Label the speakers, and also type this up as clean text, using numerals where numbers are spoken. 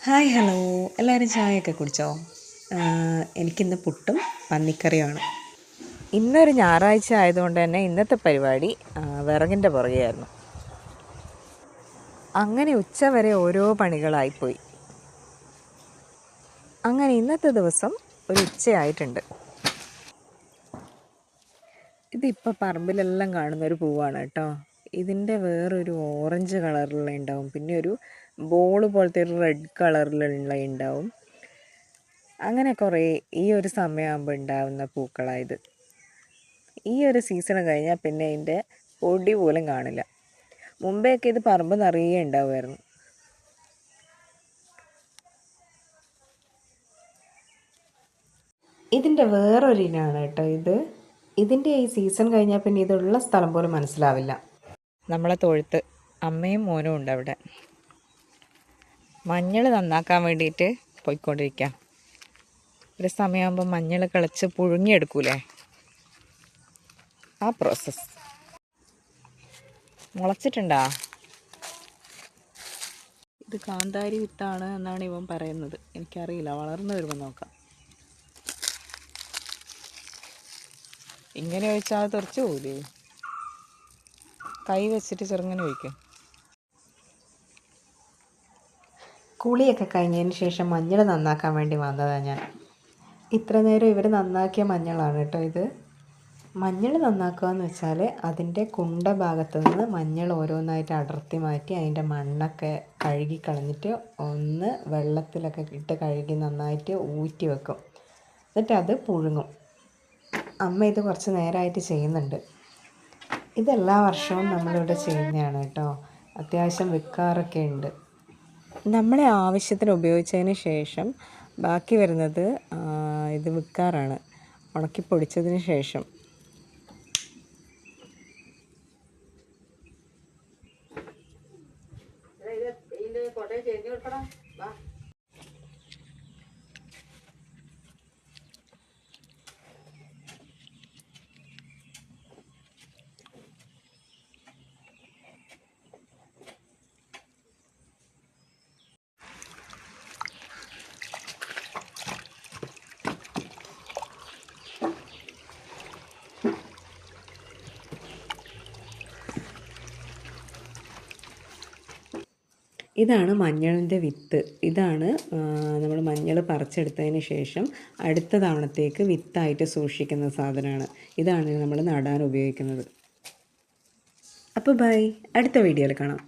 Speaker 1: Hi hello, എല്ലാവരും ചായയൊക്കെ കുടിച്ചോ? എനിക്കിന്ന് പുട്ടും പന്നിക്കറിയുമാണ്. ഇന്നൊരു ഞായറാഴ്ച ആയതുകൊണ്ട് തന്നെ ഇന്നത്തെ പരിപാടി വിറകിൻ്റെ പുറകെയായിരുന്നു. അങ്ങനെ ഉച്ച വരെ ഓരോ പണികളായിപ്പോയി. അങ്ങനെ ഇന്നത്തെ ദിവസം ഒരു ഉച്ചയായിട്ടുണ്ട്. ഇതിപ്പോൾ പറമ്പിലെല്ലാം കാണുന്നൊരു പൂവാണ് കേട്ടോ. ഇതിൻ്റെ വേറൊരു ഓറഞ്ച് കളറിലുള്ള ഉണ്ടാവും, പിന്നെ ഒരു ബോൾ പോലത്തെ ഒരു റെഡ് കളറിലുള്ള ഉണ്ടാവും. അങ്ങനെ കുറേ ഈ ഒരു സമയമാകുമ്പോൾ ഉണ്ടാകുന്ന പൂക്കളായത്. ഈ ഒരു സീസൺ കഴിഞ്ഞാൽ പിന്നെ ഇതിൻ്റെ പൊടി പോലും കാണില്ല. മുമ്പെയൊക്കെ ഇത് പറമ്പ് നിറയെ ഉണ്ടാവുമായിരുന്നു. ഇതിൻ്റെ വേറൊരു ഇനമാണ് കേട്ടോ ഇത്. ഇതിൻ്റെ ഈ സീസൺ കഴിഞ്ഞാൽ പിന്നെ ഇതുള്ള സ്ഥലം പോലും മനസ്സിലാവില്ല. നമ്മളെ തൊഴുത്ത് അമ്മയും മോനും ഉണ്ട് അവിടെ. മഞ്ഞൾ നന്നാക്കാൻ വേണ്ടിയിട്ട് പോയിക്കൊണ്ടിരിക്കാം. ഒരു സമയമാകുമ്പോൾ മഞ്ഞൾ കിളച്ച് പുഴുങ്ങിയെടുക്കൂലേ, ആ പ്രോസസ്സ്. മുളച്ചിട്ടുണ്ടാ? ഇത് കാന്താരി വിത്താണ് എന്നാണ് ഇവൻ പറയുന്നത്. എനിക്കറിയില്ല, വളർന്നു വരുമ്പോൾ നോക്കാം. ഇങ്ങനെ ഒഴിച്ചാൽ തെറിച്ച് പോകൂലേ? കൈ വെച്ചിട്ട് ചെറുങ്ങനെ ഒഴിക്കും. കുളിയൊക്കെ കഴിഞ്ഞതിന് ശേഷം മഞ്ഞൾ നന്നാക്കാൻ വേണ്ടി വന്നതാണ് ഞാൻ. ഇത്ര നേരം ഇവർ നന്നാക്കിയ മഞ്ഞളാണ് കേട്ടോ ഇത്. മഞ്ഞൾ നന്നാക്കുക എന്ന് വെച്ചാൽ അതിൻ്റെ കുണ്ട ഭാഗത്ത് നിന്ന് മഞ്ഞൾ ഓരോന്നായിട്ട് അടർത്തി മാറ്റി അതിൻ്റെ മണ്ണൊക്കെ കഴുകി കളഞ്ഞിട്ട് ഒന്ന് വെള്ളത്തിലൊക്കെ ഇട്ട് കഴുകി നന്നായിട്ട് ഊറ്റി വെക്കും. എന്നിട്ട് അത് പുഴുങ്ങും. അമ്മ ഇത് കുറച്ച് നേരമായിട്ട് ചെയ്യുന്നുണ്ട്. ഇതെല്ലാ വർഷവും നമ്മളിവിടെ ചെയ്യുന്നതാണ് കേട്ടോ. അത്യാവശ്യം വിൽക്കാറൊക്കെ ഉണ്ട്. നമ്മളെ ആവശ്യത്തിന് ഉപയോഗിച്ചതിന് ശേഷം ബാക്കി വരുന്നത് ഇത് വിൽക്കാറാണ്, ഉണക്കി പൊടിച്ചതിന് ശേഷം. ഇതാണ് മഞ്ഞളിൻ്റെ വിത്ത്. ഇതാണ് നമ്മൾ മഞ്ഞൾ പറിച്ചെടുത്തതിന് ശേഷം അടുത്ത തവണത്തേക്ക് വിത്തായിട്ട് സൂക്ഷിക്കുന്ന സാധനമാണ്. ഇതാണ് നമ്മൾ നടാൻ ഉപയോഗിക്കുന്നത്. അപ്പോൾ ബൈ, അടുത്ത വീഡിയോയിൽ കാണാം.